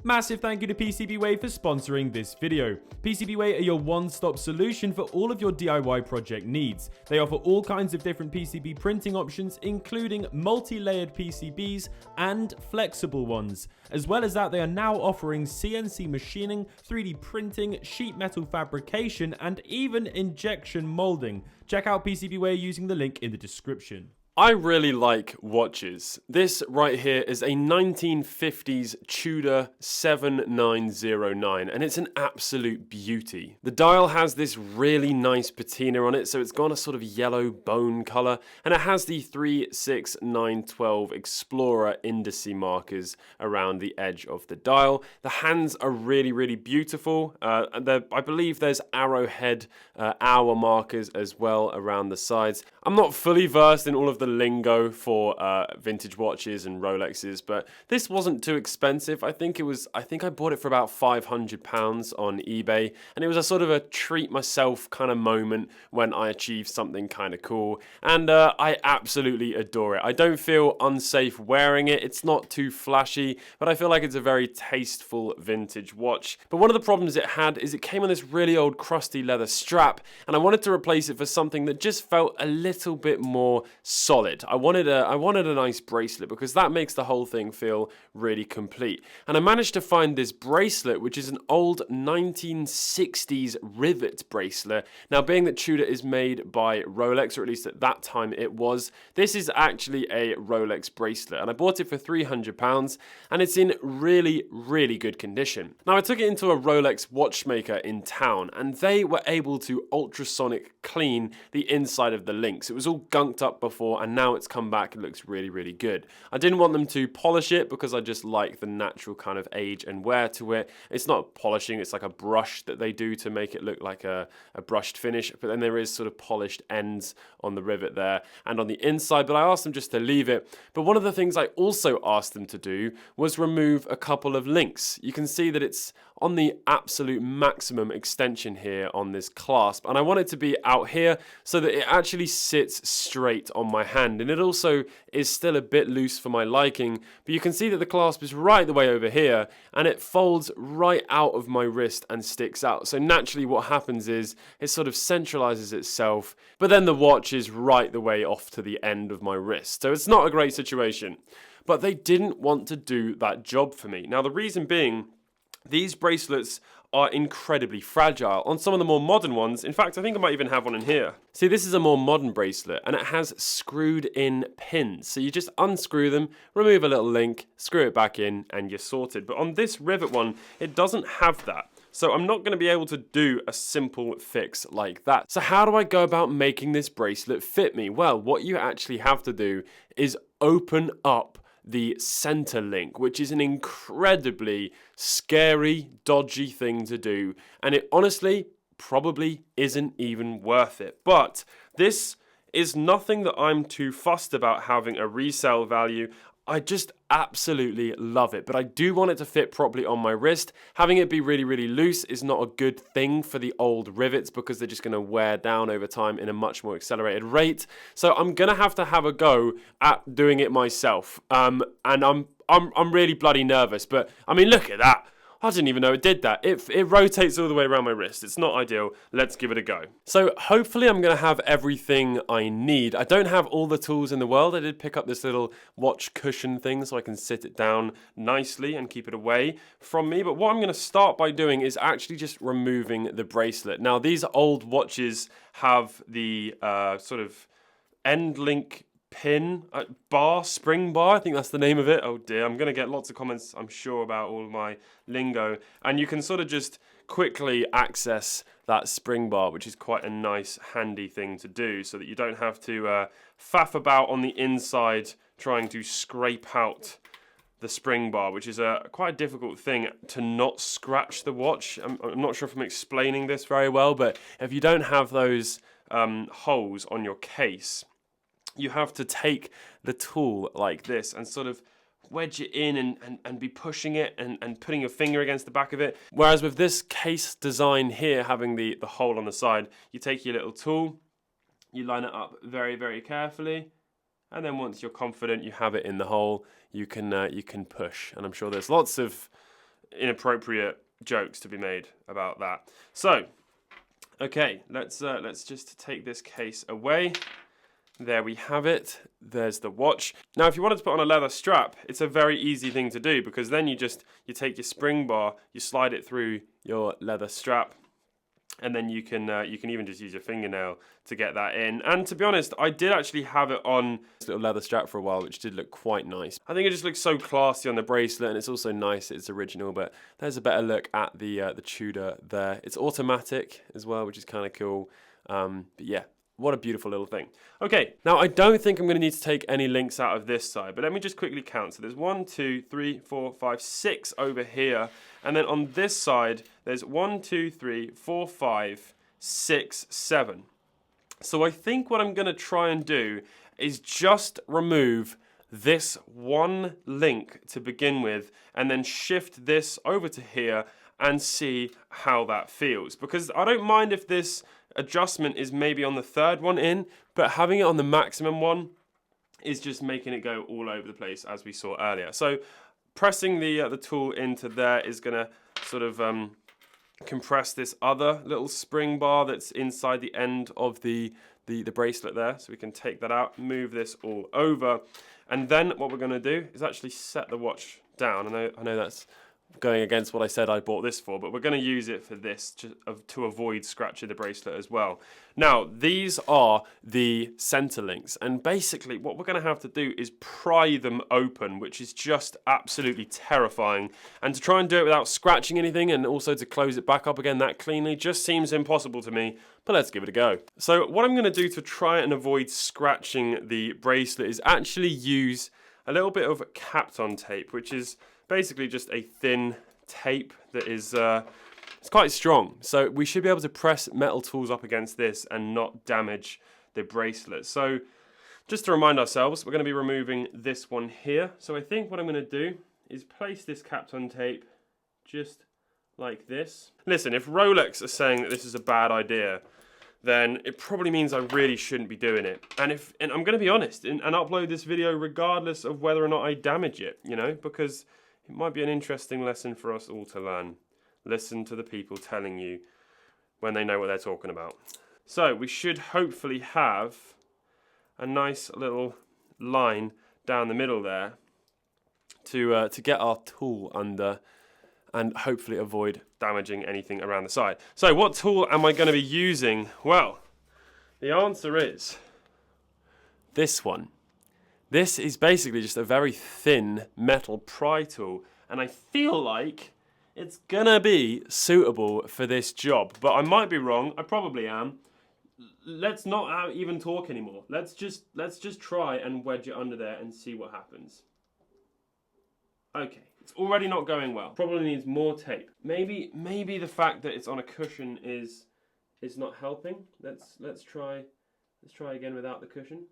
Massive thank you to PCBWay for sponsoring this video. PCBWay are your one-stop solution for all of your DIY project needs. They offer all kinds of different PCB printing options, including multi-layered PCBs and flexible ones. As well as that, they are now offering CNC machining, 3D printing, sheet metal fabrication, and even injection molding. Check out PCBWay using the link in the description. I really like watches. This right here is a 1950s Tudor 7909 and it's an absolute beauty. The dial has this really nice patina on it, so it's got a sort of yellow bone colour, and it has the 3, 6, 9, 12 Explorer indice markers around the edge of the dial. The hands are really beautiful. I believe there's arrowhead hour markers as well around the sides. I'm not fully versed in all of the lingo for vintage watches and Rolexes, but this wasn't too expensive. I think I bought it for about £500 on eBay, and it was a sort of a treat myself kind of moment when I achieved something kind of cool, and I absolutely adore it. I don't feel unsafe wearing it. It's not too flashy, but I feel like it's a very tasteful vintage watch. But one of the problems it had is it came on this really old crusty leather strap, and I wanted to replace it for something that just felt a little bit more solid. I wanted a nice bracelet because that makes the whole thing feel really complete. And I managed to find this bracelet, which is an old 1960s rivet bracelet. Now, being that Tudor is made by Rolex, or at least at that time it was, this is actually a Rolex bracelet. And I bought it for £300 and it's in really good condition. Now, I took it into a Rolex watchmaker in town and they were able to ultrasonic clean the inside of the links. It was all gunked up before, and now it's come back. It looks really good. I didn't want them to polish it because I just like the natural kind of age and wear to it. It's not polishing, it's like a brush that they do to make it look like a brushed finish, but then there is sort of polished ends on the rivet there and on the inside, but I asked them just to leave it. But one of the things I also asked them to do was remove a couple of links. You can see that it's on the absolute maximum extension here on this clasp, and I want it to be out here so that it actually sits straight on my hand, and it also is still a bit loose for my liking, but you can see that the clasp is right the way over here and it folds right out of my wrist and sticks out. So naturally what happens is it sort of centralizes itself, but then the watch is right the way off to the end of my wrist. So it's not a great situation, but they didn't want to do that job for me. Now, the reason being, these bracelets are incredibly fragile. On some of the more modern ones, in fact, I think I might even have one in here. See, this is a more modern bracelet and it has screwed in pins. So you just unscrew them, remove a little link, screw it back in, and you're sorted. But on this rivet one, it doesn't have that. So I'm not going to be able to do a simple fix like that. So how do I go about making this bracelet fit me? Well, what you actually have to do is open up the center link, which is an incredibly scary, dodgy thing to do, and it honestly probably isn't even worth it. But this is nothing that I'm too fussed about having a resale value. I just absolutely love it, but I do want it to fit properly on my wrist. Having it be really loose is not a good thing for the old rivets because they're just going to wear down over time in a much more accelerated rate. So I'm going to have a go at doing it myself. And I'm really bloody nervous, but I mean, look at that. I didn't even know it did that. It rotates all the way around my wrist. It's not ideal. Let's give it a go. So hopefully I'm going to have everything I need. I don't have all the tools in the world. I did pick up this little watch cushion thing so I can sit it down nicely and keep it away from me. But what I'm going to start by doing is actually just removing the bracelet. Now, these old watches have the sort of end link pin spring bar, I think that's the name of it. Oh dear, I'm gonna get lots of comments, I'm sure, about all my lingo, and you can sort of just quickly access that spring bar, which is quite a nice handy thing to do so that you don't have to faff about on the inside trying to scrape out the spring bar, which is quite a difficult thing to not scratch the watch. I'm not sure if I'm explaining this very well, but if you don't have those holes on your case, you have to take the tool like this and sort of wedge it in and be pushing it and putting your finger against the back of it. Whereas with this case design here, having the hole on the side, you take your little tool, you line it up very carefully, and then once you're confident you have it in the hole, you can push. And I'm sure there's lots of inappropriate jokes to be made about that. So, okay, let's just take this case away. There we have it. There's the watch. Now, if you wanted to put on a leather strap, it's a very easy thing to do, because then you take your spring bar, you slide it through your leather strap, and then you can even just use your fingernail to get that in. And to be honest, I did actually have it on this little leather strap for a while, which did look quite nice. I think it just looks so classy on the bracelet, and it's also nice, it's original, but there's a better look at the Tudor there. It's automatic as well, which is kind of cool. But yeah, what a beautiful little thing. Okay, now I don't think I'm going to need to take any links out of this side, but let me just quickly count. So there's 1, 2, 3, 4, 5, 6 over here. And then on this side, there's 1, 2, 3, 4, 5, 6, 7. So I think what I'm going to try and do is just remove this one link to begin with, and then shift this over to here and see how that feels. Because I don't mind if this adjustment is maybe on the third one in, but having it on the maximum one is just making it go all over the place, as we saw earlier. So pressing the tool into there is going to sort of compress this other little spring bar that's inside the end of the bracelet there. So we can take that out, move this all over, and then what we're going to do is actually set the watch down. I know that's going against what I said I bought this for, but we're going to use it for this to avoid scratching the bracelet as well. Now, these are the center links, and basically what we're going to have to do is pry them open, which is just absolutely terrifying. And to try and do it without scratching anything, and also to close it back up again that cleanly, just seems impossible to me, but let's give it a go. So what I'm going to do to try and avoid scratching the bracelet is actually use a little bit of Kapton tape, which is basically just a thin tape that is it's quite strong. So we should be able to press metal tools up against this and not damage the bracelet. So just to remind ourselves, we're going to be removing this one here. So I think what I'm going to do is place this Kapton tape just like this. Listen, if Rolex are saying that this is a bad idea, then it probably means I really shouldn't be doing it. And I'm going to be honest and upload this video regardless of whether or not I damage it, you know, because it might be an interesting lesson for us all to learn. Listen to the people telling you when they know what they're talking about. So we should hopefully have a nice little line down the middle there to get our tool under and hopefully avoid damaging anything around the side. So what tool am I going to be using? Well, the answer is this one. This is basically just a very thin metal pry tool, and I feel like it's gonna be suitable for this job, but I might be wrong. I probably am. Let's not even talk anymore. Let's just try and wedge it under there and see what happens. Okay, it's already not going well. Probably needs more tape. Maybe the fact that it's on a cushion is not helping. Let's try again without the cushion.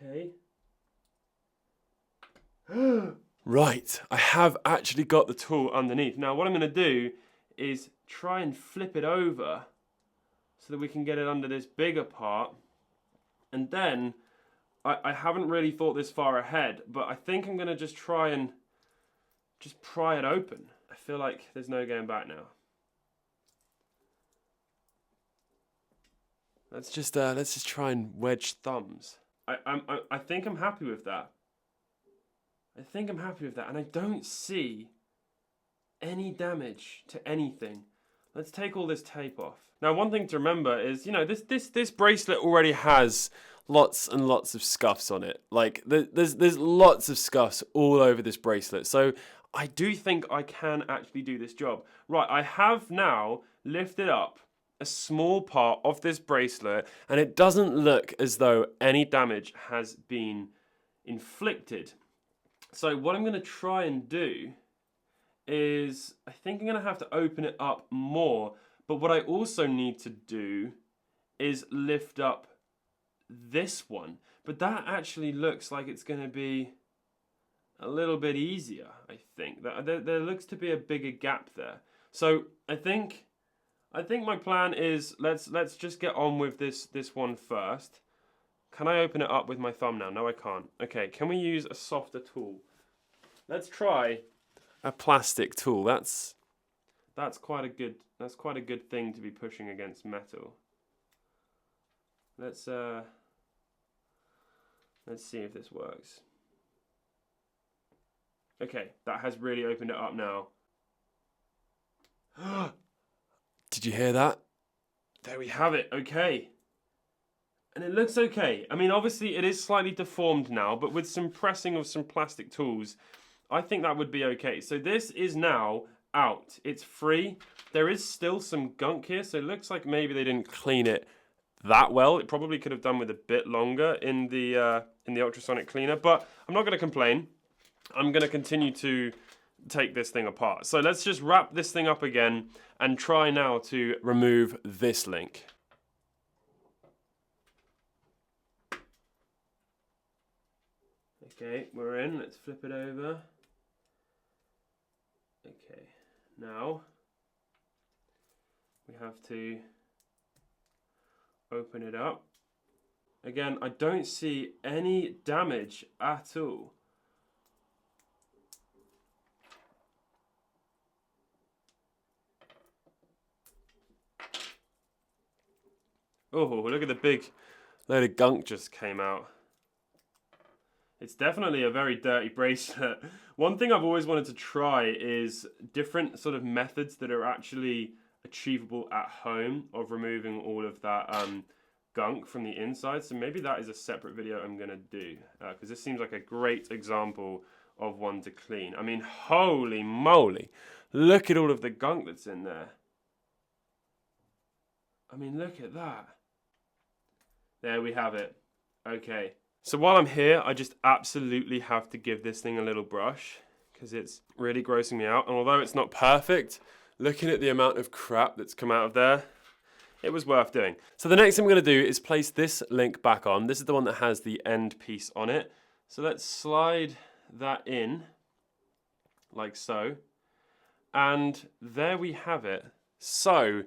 Okay. Right, I have actually got the tool underneath. Now what I'm going to do is try and flip it over so that we can get it under this bigger part. And then, I haven't really thought this far ahead, but I think I'm going to just try and just pry it open. I feel like there's no going back now. Let's just try and wedge thumbs. I think I'm happy with that. And I don't see any damage to anything. Let's take all this tape off. Now, one thing to remember is, you know, this bracelet already has lots and lots of scuffs on it. Like, there's lots of scuffs all over this bracelet. So I do think I can actually do this job. Right, I have now lifted up a small part of this bracelet, and it doesn't look as though any damage has been inflicted. So what I'm going to try and do is, I think I'm going to have to open it up more, but what I also need to do is lift up this one. But that actually looks like it's going to be a little bit easier, I think. There looks to be a bigger gap there. So I think my plan is let's just get on with this one first. Can I open it up with my thumb now? No, I can't. Okay, can we use a softer tool? Let's try a plastic tool. That's quite a good thing to be pushing against metal. Let's see if this works. Okay, that has really opened it up now. Did you hear that? There we have it. Okay. And it looks okay. I mean, obviously it is slightly deformed now, but with some pressing of some plastic tools, I think that would be okay. So this is now out. It's free. There is still some gunk here, so it looks like maybe they didn't clean it that well. It probably could have done with a bit longer in the ultrasonic cleaner, but I'm not going to complain. I'm going to continue to take this thing apart. So let's just wrap this thing up again and try now to remove this link. Okay, we're in. Let's flip it over. Okay, now we have to open it up. Again, I don't see any damage at all. Oh, look at the big load of gunk just came out. It's definitely a very dirty bracelet. One thing I've always wanted to try is different sort of methods that are actually achievable at home of removing all of that gunk from the inside. So maybe that is a separate video I'm going to do, because this seems like a great example of one to clean. I mean, holy moly, look at all of the gunk that's in there. I mean, look at that. There we have it. Okay. So while I'm here, I just absolutely have to give this thing a little brush because it's really grossing me out. And although it's not perfect, looking at the amount of crap that's come out of there, it was worth doing. So the next thing we're going to do is place this link back on. This is the one that has the end piece on it. So let's slide that in like so. And there we have it. So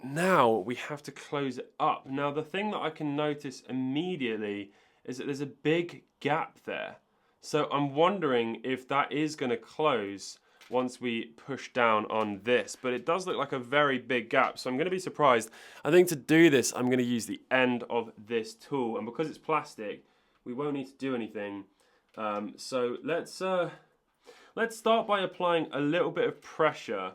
now we have to close it up. Now the thing that I can notice immediately is that there's a big gap there. So I'm wondering if that is going to close once we push down on this. But it does look like a very big gap, so I'm going to be surprised. I think to do this, I'm going to use the end of this tool. And because it's plastic, we won't need to do anything. So let's start by applying a little bit of pressure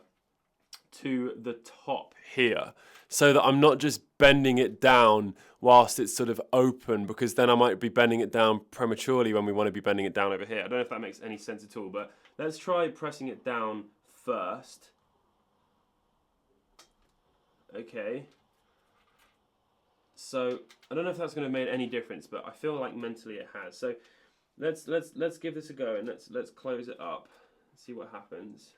to the top here, so that I'm not just bending it down whilst it's sort of open, because then I might be bending it down prematurely when we want to be bending it down over here. I don't know if that makes any sense at all, but let's try pressing it down first. Okay. So I don't know if that's going to have made any difference, but I feel like mentally it has. So let's give this a go, and let's close it up and see what happens.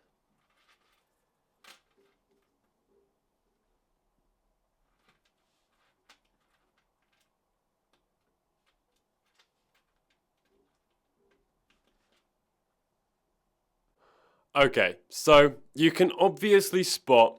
Okay, so you can obviously spot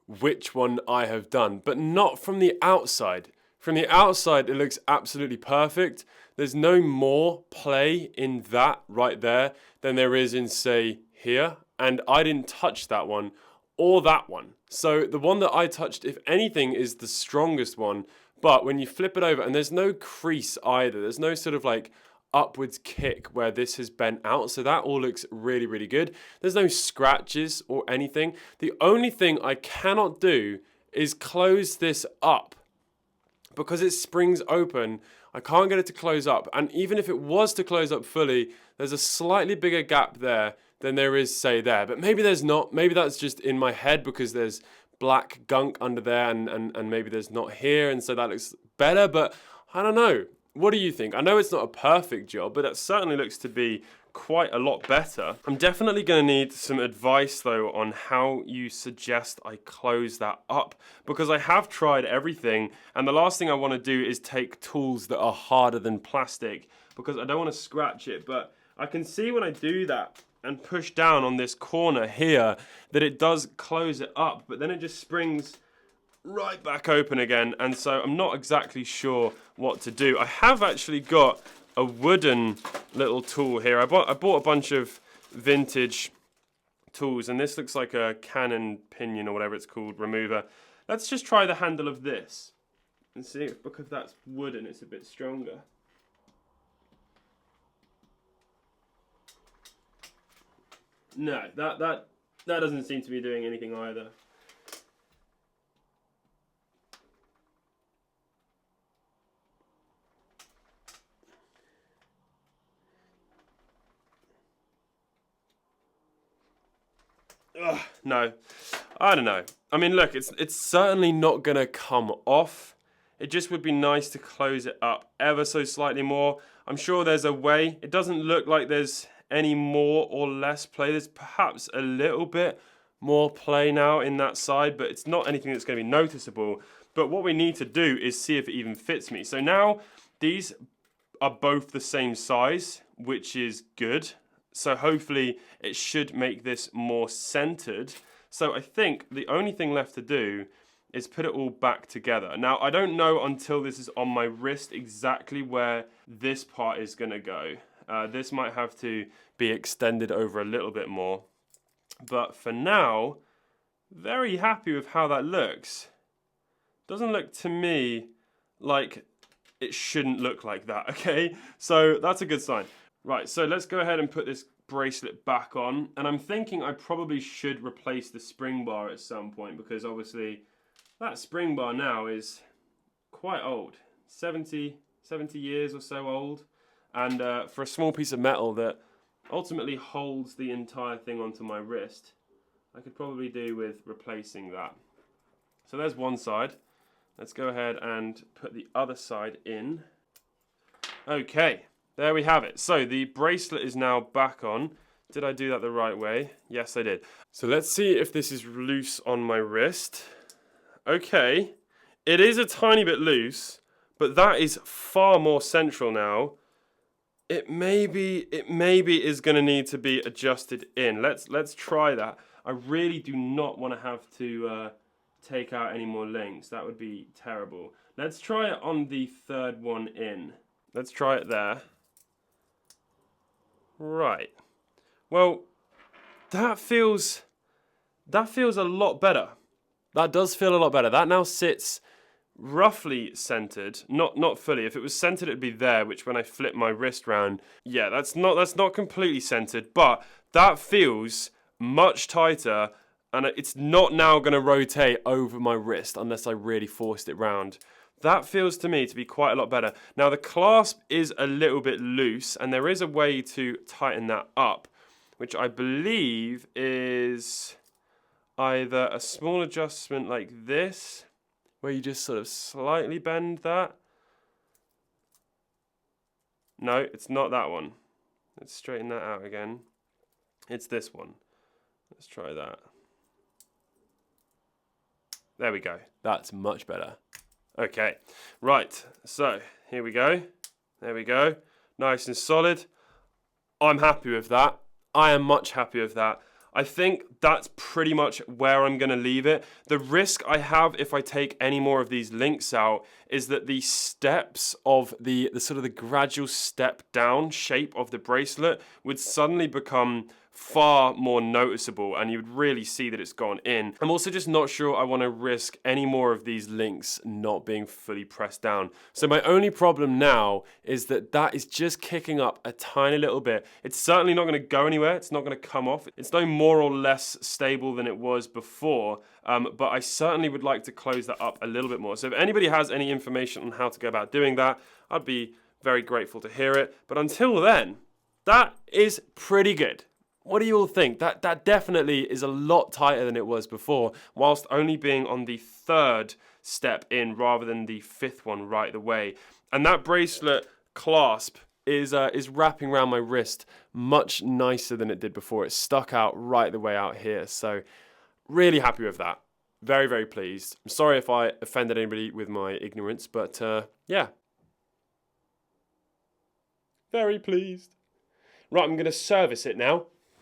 which one I have done, but not from the outside. From the outside, it looks absolutely perfect. There's no more play in that right there than there is in, say, here. And I didn't touch that one or that one. So the one that I touched, if anything, is the strongest one. But when you flip it over, and there's no crease either. There's no sort of like upwards kick where this has bent out, so that all looks really, really good. There's no scratches or anything. The only thing I cannot do is close this up because it springs open. I can't get it to close up, and even if it was to close up fully, there's a slightly bigger gap there than there is, say, there. But maybe there's not. Maybe that's just in my head because there's black gunk under there, and maybe there's not here, and so that looks better. But I don't know. What do you think? I know it's not a perfect job, but that certainly looks to be quite a lot better. I'm definitely going to need some advice though on how you suggest I close that up, because I have tried everything, and the last thing I want to do is take tools that are harder than plastic because I don't want to scratch it. But I can see when I do that and push down on this corner here that it does close it up, but then it just springs right back open again, and so I'm not exactly sure what to do. I have actually got a wooden little tool here. I bought a bunch of vintage tools, and this looks like a cannon pinion or whatever it's called remover. Let's just try the handle of this and see if, because that's wooden, it's a bit stronger. No, that doesn't seem to be doing anything either. Ugh, no, I don't know. I mean, look, it's certainly not gonna come off. It just would be nice to close it up ever so slightly more. I'm sure there's a way. It doesn't look like there's any more or less play. There's perhaps a little bit more play now in that side, but it's not anything that's going to be noticeable. But what we need to do is see if it even fits me. So now these are both the same size, which is good. So hopefully it should make this more centered. So I think the only thing left to do is put it all back together. Now, I don't know until this is on my wrist exactly where this part is going to go. This might have to be extended over a little bit more. But for now, very happy with how that looks. Doesn't look to me like it shouldn't look like that, okay? So that's a good sign. Right, so let's go ahead and put this bracelet back on. And I'm thinking I probably should replace the spring bar at some point, because obviously that spring bar now is quite old. 70 years or so old. And for a small piece of metal that ultimately holds the entire thing onto my wrist, I could probably do with replacing that. So there's one side. Let's go ahead and put the other side in. Okay, there we have it. So the bracelet is now back on. Did I do that the right way? Yes, I did. So let's see if this is loose on my wrist. Okay, it is a tiny bit loose, but that is far more central now. It maybe is going to need to be adjusted in. Let's try that. I really do not want to have to take out any more links. That would be terrible. Let's try it on the third one in. Let's try it there. Right. Well, that feels a lot better. That does feel a lot better. That now sits roughly centered, not fully. If it was centered, it'd be there, which when I flip my wrist round, yeah, that's not completely centered, but that feels much tighter, and it's not now going to rotate over my wrist unless I really forced it round. That feels to me to be quite a lot better. Now the clasp is a little bit loose, and there is a way to tighten that up, which I believe is either a small adjustment like this, where you just sort of slightly bend that. No, it's not that one. Let's straighten that out again. It's this one. Let's try that. There we go. That's much better. Okay, right, so here we go. There we go. Nice and solid. I'm happy with that. I am much happy with that. I think that's pretty much where I'm going to leave it. The risk I have if I take any more of these links out is that the steps of the sort of the gradual step down shape of the bracelet would suddenly become far more noticeable, and you would really see that it's gone in. I'm also just not sure I want to risk any more of these links not being fully pressed down. So my only problem now is that that is just kicking up a tiny little bit. It's certainly not going to go anywhere. It's not going to come off. It's no more or less stable than it was before, but I certainly would like to close that up a little bit more. So if anybody has any information on how to go about doing that, I'd be very grateful to hear it. But until then, that is pretty good. What do you all think? That definitely is a lot tighter than it was before, whilst only being on the third step in rather than the fifth one right the way. And that bracelet clasp is wrapping around my wrist much nicer than it did before. It's stuck out right the way out here. So really happy with that. Very, very pleased. I'm sorry if I offended anybody with my ignorance, but yeah. Very pleased. Right, I'm going to service it now.